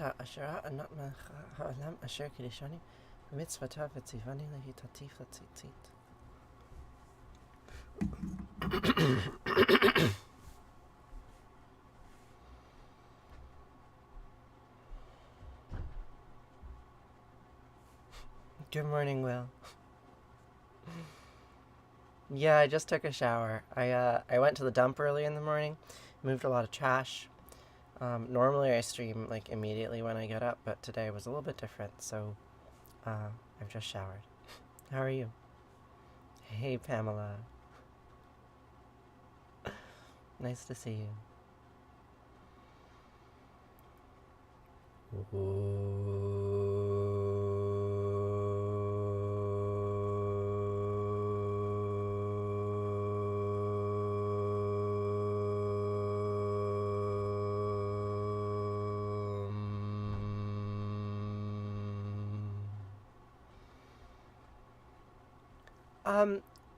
Ata Ashera Anat Ha'olam Asher Kiddushani Mitzvata V'tzivani Lehitatif L'tzitzit. Good morning, Will. Yeah, I just took a shower. I went to the dump early in the morning, moved a lot of trash. Normally I stream like immediately when I get up, but today was a little bit different, so I've just showered. How are you? Hey, Pamela. Nice to see you.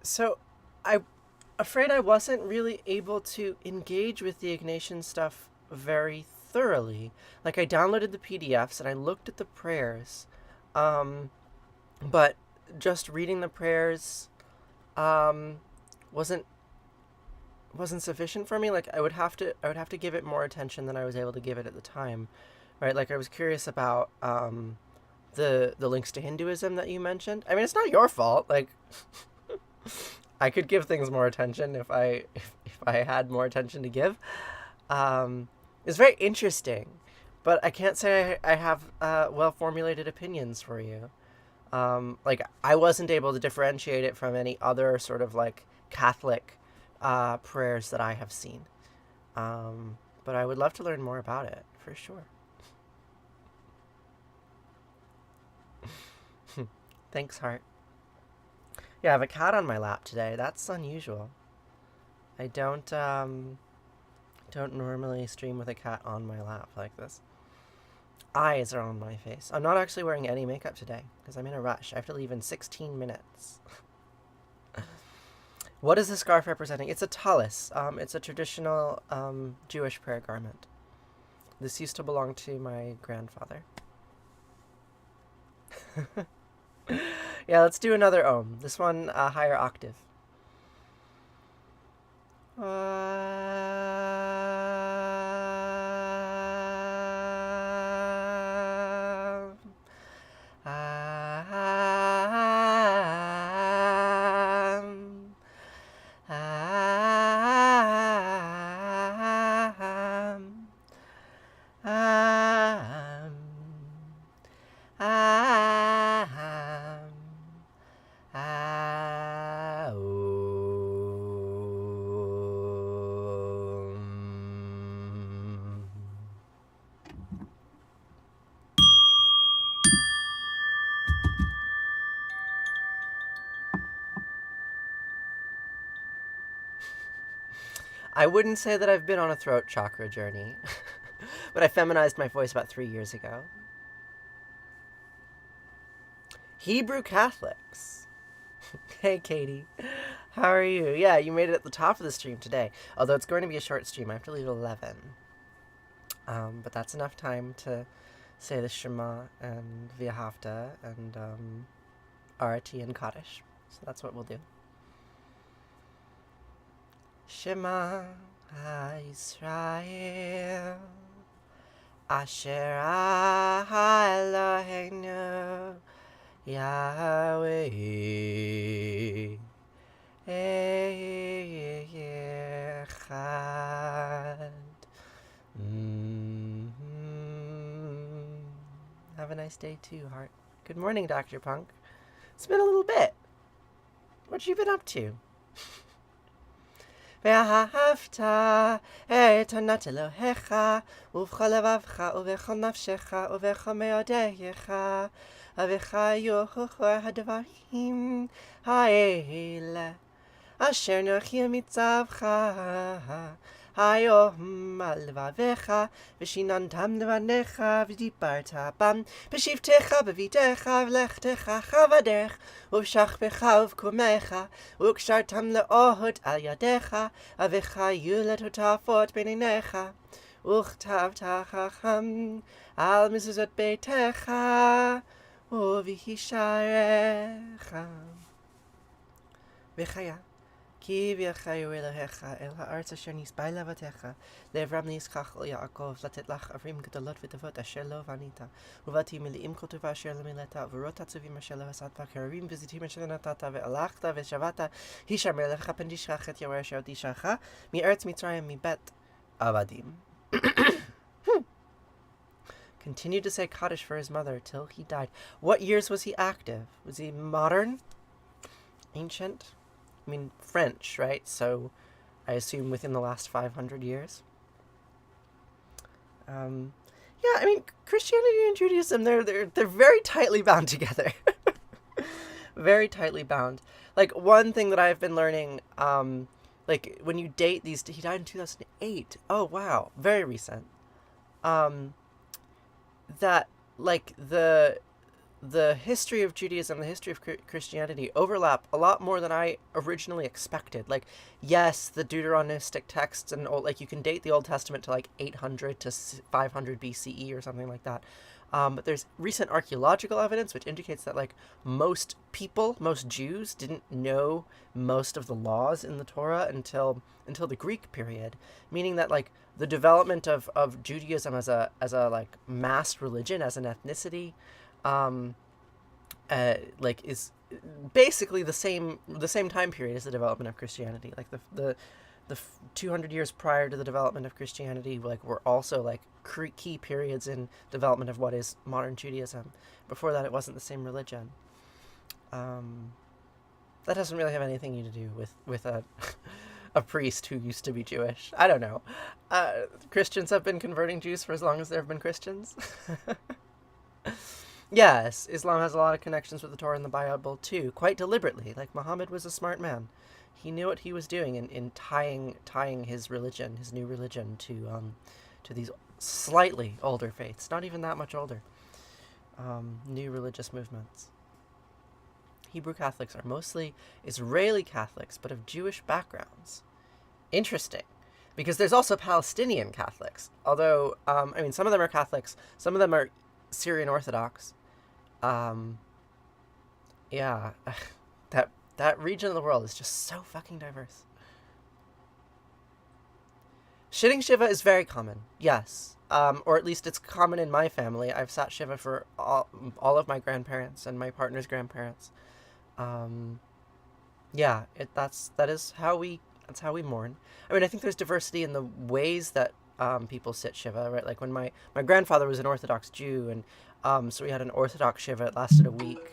So I'm afraid I wasn't really able to engage with the Ignatian stuff very thoroughly. Like, I downloaded the PDFs and I looked at the prayers, but just reading the prayers wasn't sufficient for me. Like, I would have to give it more attention than I was able to give it at the time, right? Like, I was curious about the links to Hinduism that you mentioned. I mean, it's not your fault. Like, I could give things more attention if I had more attention to give. It's very interesting, but I can't say I have well-formulated opinions for you. Like, I wasn't able to differentiate it from any other sort of, like, Catholic prayers that I have seen. But I would love to learn more about it, for sure. Thanks, Heart. Yeah, I have a cat on my lap today. That's unusual. I don't normally stream with a cat on my lap like this. Eyes are on my face. I'm not actually wearing any makeup today because I'm in a rush. I have to leave in 16 minutes. What is the scarf representing? It's a tallis. It's a traditional Jewish prayer garment. This used to belong to my grandfather. Yeah, let's do another Om. This one, a higher octave. I wouldn't say that I've been on a throat chakra journey, but I feminized my voice about 3 years ago. Hebrew Catholics. Hey, Katie. How are you? Yeah, you made it at the top of the stream today. Although it's going to be a short stream. I have to leave at 11. But that's enough time to say the Shema and Vahafta and Arati and Kaddish. So that's what we'll do. Shema Yisrael Asher Eloheinu Yahweh Echad. Have a nice day too, Heart. Good morning, Dr. Punk. It's been a little bit. What you been up to? Vahafta et Anat Elohecha ובכל לבבך ובכל נפשך ובכל מאודייך וחייוך הדברים האלה אשר נוחים מצווך היום על לבביך ושיננתם לבניך ודיברת בם בשבתך בביתך ולכתך בדרך ובשכבך ובקומך וקשרתם לאהוד על ידיך וחיו לטוטפות בין עיניך וכתבת חכם על מזוזות ביתך ובהישארך וחיה כי ויחיו אלוהיך אל הארץ אשר נשבע לאבותיך לאברהם לישכח ליעקב לתת לך ערים גדולות וטובות אשר לא בנית ובאתי מלאים כל טובה אשר לא מילאת וברות עצובים אשר לא עשת כרמים וזיתים אשר נתת והלכת ושבעת הישמר לך פן תשכח את יורה אשר תשכח מארץ מצרים מבית עבדים. Continued to say Kaddish for his mother till he died. What years was he active? Was he modern? Ancient? I mean, French, right? So I assume within the last 500 years. Yeah, I mean, Christianity and Judaism, they're very tightly bound together. Very tightly bound. Like, one thing that I've been learning, like, when you date these, he died in 2008. Oh, wow. Very recent. That, like, the history of Judaism, the history of Christianity overlap a lot more than I originally expected. Like, yes, the Deuteronistic texts and like you can date the Old Testament to like 800 to 500 BCE or something like that. But there's recent archaeological evidence which indicates that like most Jews didn't know most of the laws in the Torah until the Greek period, meaning that like the development of Judaism as a like mass religion, as an ethnicity, like is basically the same time period as the development of Christianity. Like the 200 years prior to the development of Christianity, like were also like key periods in development of what is modern Judaism. Before that, it wasn't the same religion. That doesn't really have anything to do with a a priest who used to be Jewish. I don't know. Christians have been converting Jews for as long as there have been Christians. Yes, Islam has a lot of connections with the Torah and the Bible too, quite deliberately. Like Muhammad was a smart man. He knew what he was doing in tying his religion, his new religion, to these slightly older faiths, not even that much older, new religious movements. Hebrew Catholics are mostly Israeli Catholics, but of Jewish backgrounds. Interesting, because there's also Palestinian Catholics. Although, I mean, some of them are Catholics, some of them are Syrian Orthodox. Yeah, that region of the world is just so fucking diverse. Shitting Shiva is very common, yes. Or at least it's common in my family. I've sat Shiva for all of my grandparents and my partner's grandparents. Yeah, that's how we mourn. I mean, I think there's diversity in the ways that people sit Shiva, right? Like when my grandfather was an Orthodox Jew, and so we had an Orthodox Shiva. It lasted a week.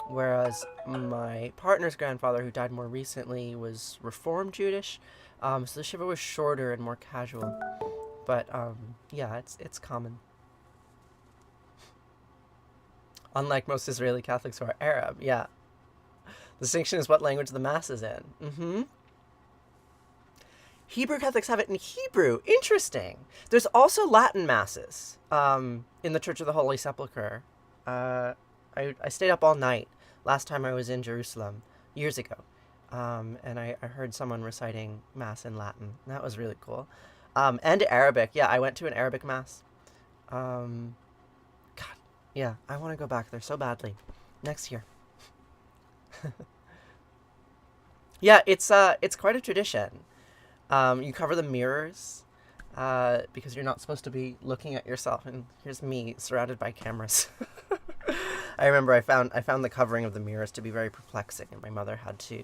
Whereas my partner's grandfather, who died more recently, was Reform Jewish. So the Shiva was shorter and more casual. But yeah, it's common. Unlike most Israeli Catholics who are Arab, yeah. The distinction is what language the Mass is in. Mm-hmm. Hebrew Catholics have it in Hebrew. Interesting. There's also Latin Masses in the Church of the Holy Sepulchre. I stayed up all night last time I was in Jerusalem, years ago. And I heard someone reciting Mass in Latin. That was really cool. And Arabic. Yeah, I went to an Arabic Mass. God, yeah, I want to go back there so badly. Next year. Yeah, it's quite a tradition. You cover the mirrors, because you're not supposed to be looking at yourself. And here's me surrounded by cameras. I remember I found the covering of the mirrors to be very perplexing, and my mother had to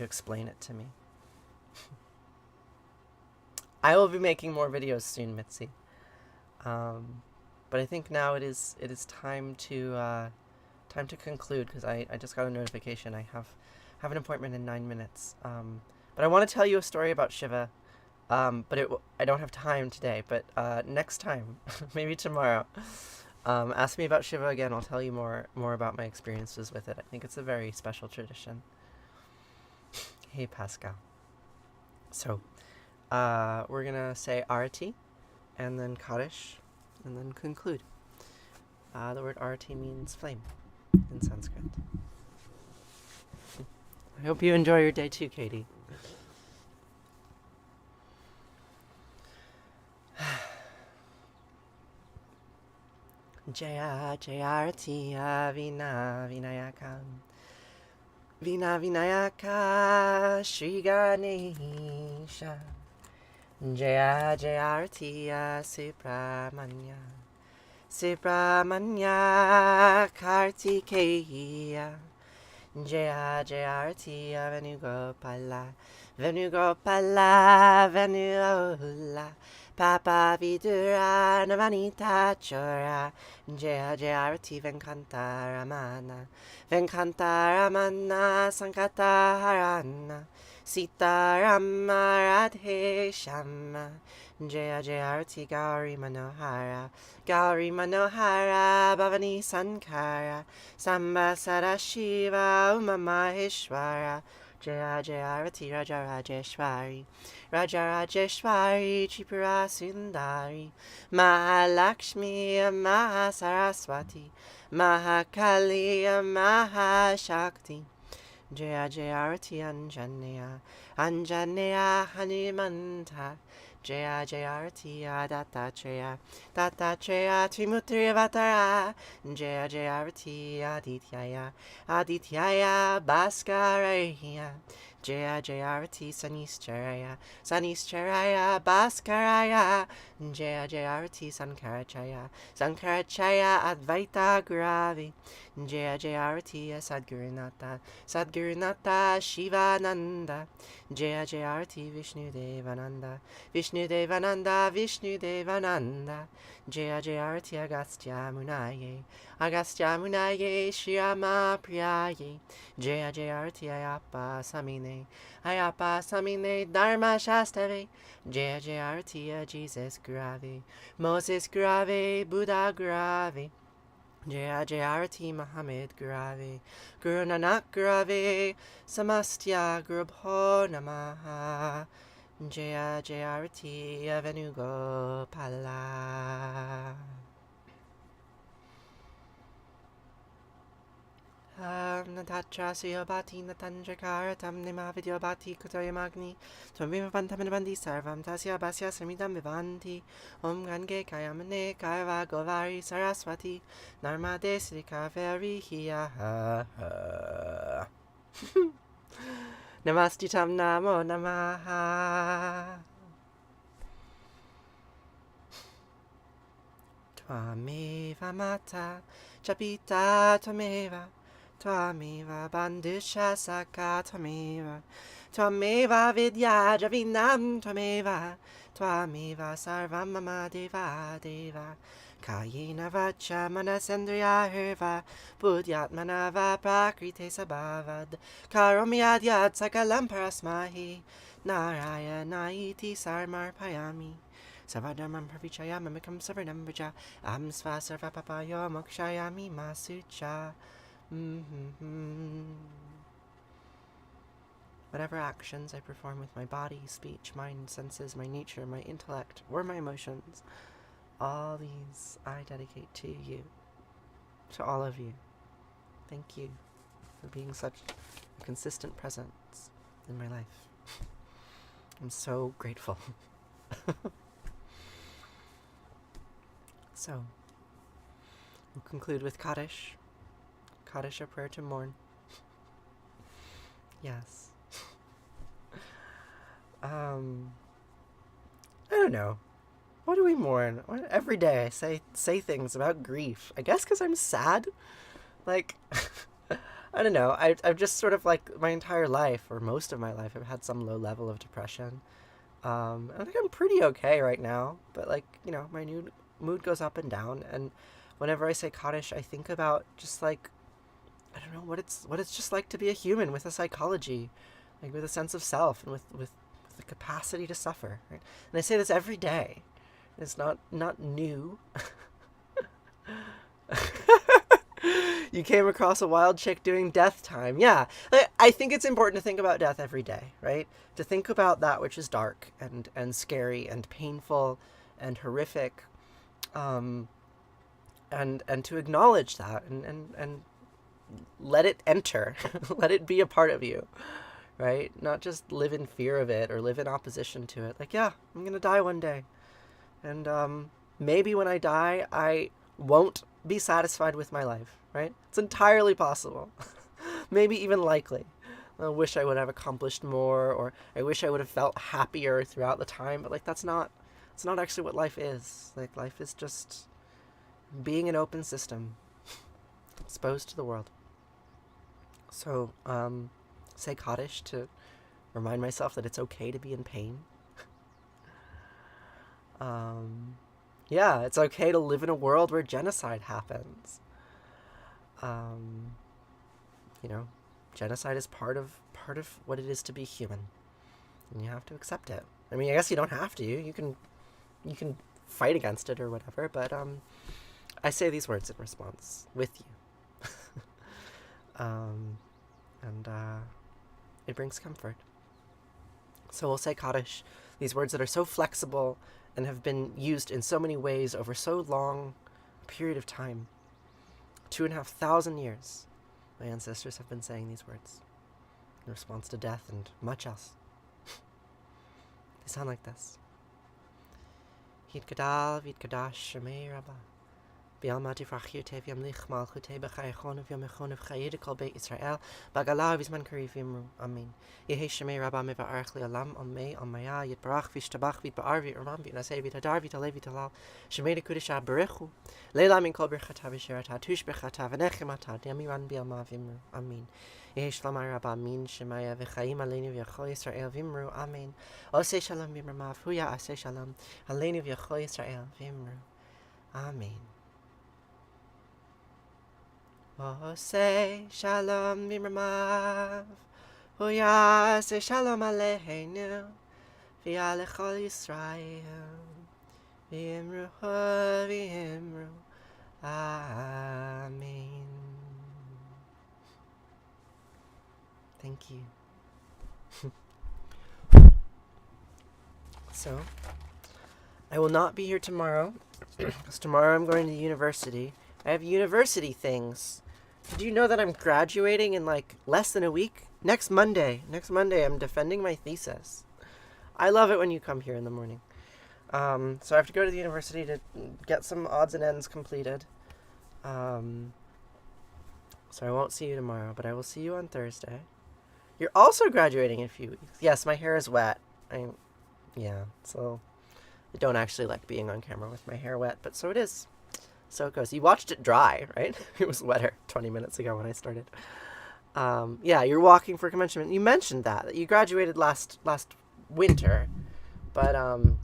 explain it to me. I will be making more videos soon, Mitzi. But I think now it is time to conclude, because I just got a notification. I have an appointment in 9 minutes. But I want to tell you a story about Shiva. But I don't have time today. But next time, maybe tomorrow, ask me about Shiva again. I'll tell you more about my experiences with it. I think it's a very special tradition. Hey, Pascal. So, we're gonna say Arati, and then Kaddish, and then conclude. The word Arati means flame in Sanskrit. I hope you enjoy your day too, Katie. Jaya Jaya Arati Vina Vinayakam Vina Vinayaka Shri Ganesha Jaya Jaya Arati Subramanya Subramanya Kartikeya Jaya Jaya Arati Venugopala Venugopala Venuola Papa Vidura Namanita Chora Jaya Jaya Arati Venkantaramana Venkantaramana Sankata Harana Sita Rama Radhe Shama Jaya Jaya Arati Gauri Manohara Gauri Manohara Bhavani Sankara Samba Sadashiva Uma Maheshwara Jaya Jaya Arati Raja Rajeshwari Raja Rajeshwari Tripura Sundari Mahalakshmi Mahasaraswati Mahakali Mahashakti Jaya Jaya Arati Anjaneya Anjaneya Hanimanta Jaya Jaya Arati Dattatreya Dattatreya Trimutrivatara Jaya Jaya Arati Adityaya Adityaya Bhaskaraya Jaya Jaya Arati Sanisharaya Sanisharaya Bhaskaraya Jaya Jaya Arati Sankarachaya Sankarachaya Advaita Guravi Jaya Jaya Arati Sadgurunata Sadgurunata Shivananda Jaya Jaya Arati Vishnu Devananda Vishnu Devananda Vishnu Devananda Jaya Jaya Arati Agastya Munaye Agastya Munaye Shriyama Priyaye Jaya Jaya Arati Ayapa Samine Ayapa Samine Dharma Shastave Jaya Jaya Arati Jesus Grave Moses Grave Buddha Grave Jaya Jaya Arati Muhammad Grave Guru Nanak Grave Samastya Gurubho Namaha Jaya Jaya Arati Venugopala Natatra Suyobati Natanjakara Tam Nima Vidyobati Kutoyamagni Tvamima Bantamabandi Sarvam Tasya Basya Samidam Vivanti Om Gange Kayamane Kaiva Govari Saraswati Narmade Srika Verihiya Namastitam Namo Namaha Tvameva Mata Chapita Tvameva Tvameva Bandusha Saka Tvameva Tvameva Vidya Javinam Tvameva Tvameva Sarvam Mama Deva Deva Kayena Vacha Manasendriya Hirva Buddhyatmanava Prakrite Sabhavad Karomyadyat Sakalam Parasmahi Narayana Iti Sarmarpayami Savadamam Pravichaya Mamikam Savanam Vrija Am Sva Sarva Papayo Mokshayami Masucha Whatever actions I perform with my body, speech, mind, senses, my nature, my intellect, or my emotions, all these I dedicate to you, to all of you. Thank you for being such a consistent presence in my life. I'm so grateful. So, we'll conclude with Kaddish. Kaddish, a prayer to mourn. Yes. I don't know. What do we mourn? Every day I say things about grief. I guess because I'm sad. Like, I don't know. I've just sort of like my entire life, or most of my life, I've had some low level of depression. I think I'm pretty okay right now. But like, you know, my mood goes up and down. And whenever I say Kaddish, I think about just like, I don't know what it's just like to be a human with a psychology, like with a sense of self and with the capacity to suffer. Right? And I say this every day. It's not new. You came across a wild chick doing death time. Yeah, I think it's important to think about death every day, right? To think about that which is dark and scary and painful and horrific, and to acknowledge that and let it enter, let it be a part of you, right? Not just live in fear of it or live in opposition to it. Like, yeah, I'm gonna die one day, and maybe when I die, won't be satisfied with my life, right? It's entirely possible. Maybe even likely. I wish I would have accomplished more, or I wish I would have felt happier throughout the time, but like it's not actually what life is. Like life is just being an open system, exposed to the world. So, say Kaddish to remind myself that it's okay to be in pain. Yeah, it's okay to live in a world where genocide happens. Um, you know, genocide is part of what it is to be human, and you have to accept it. I mean, I guess you don't have to. You can fight against it or whatever. But I say these words in response with you, and it brings comfort. So we'll say Kaddish, these words that are so flexible and have been used in so many ways over so long a period of time. 2,500 years, my ancestors have been saying these words in response to death and much else. They sound like this. Yitgadal v'yitgadash Shema Rabbah. B'alma tifrachiyutev yamlich malchutei b'chayachon v'yamechon v'chayid kol beit Yisrael b'gala v'zman kariv yimru. Amen. Yehi Shema Rabbah meva'arach li'olam amei amaya yitbarach v'yishtabach v'yitba'ar v'yirmam v'yinaseh v'yitadar v'yitaleh v'yitalal Shema dekudesha berechu leila min kol birchata v'shirata tush birchata v'nechemata yamiran b'alma v'yimru. Amen. Yehi Shlamai Rabbah min Shemaya v'chayim aleinu v'yachol Yisrael v'yimru. Amen. Oseh shalom v'yimramav huya aseh shalom aleinu v'yachol Yisrael v'yimru. Amen. Oseh shalom v'yimramav huya aseh shalom aleinu v'yalechol Yisrael v'yimru v'yimru. Amen. Thank you. So, I will not be here tomorrow, because tomorrow I'm going to university. I have university things. Did you know that I'm graduating in like less than a week? Next Monday I'm defending my thesis. I love it when you come here in the morning. So I have to go to the university to get some odds and ends completed. So I won't see you tomorrow, but I will see you on Thursday. You're also graduating in a few weeks. Yes, my hair is wet. So I don't actually like being on camera with my hair wet, but so it is. So it goes. You watched it dry, right? It was wetter 20 minutes ago when I started. Yeah, you're walking for commencement. You mentioned that you graduated last winter, but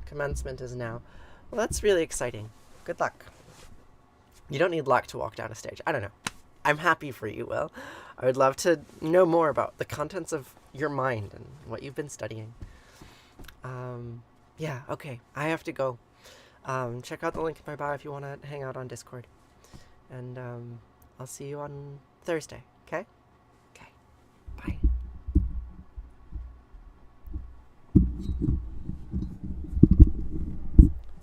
commencement is now. Well, that's really exciting. Good luck. You don't need luck to walk down a stage. I don't know. I'm happy for you, Will. I would love to know more about the contents of your mind and what you've been studying. Yeah, okay. I have to go. Check out the link in my bio if you want to hang out on Discord. And I'll see you on Thursday, okay?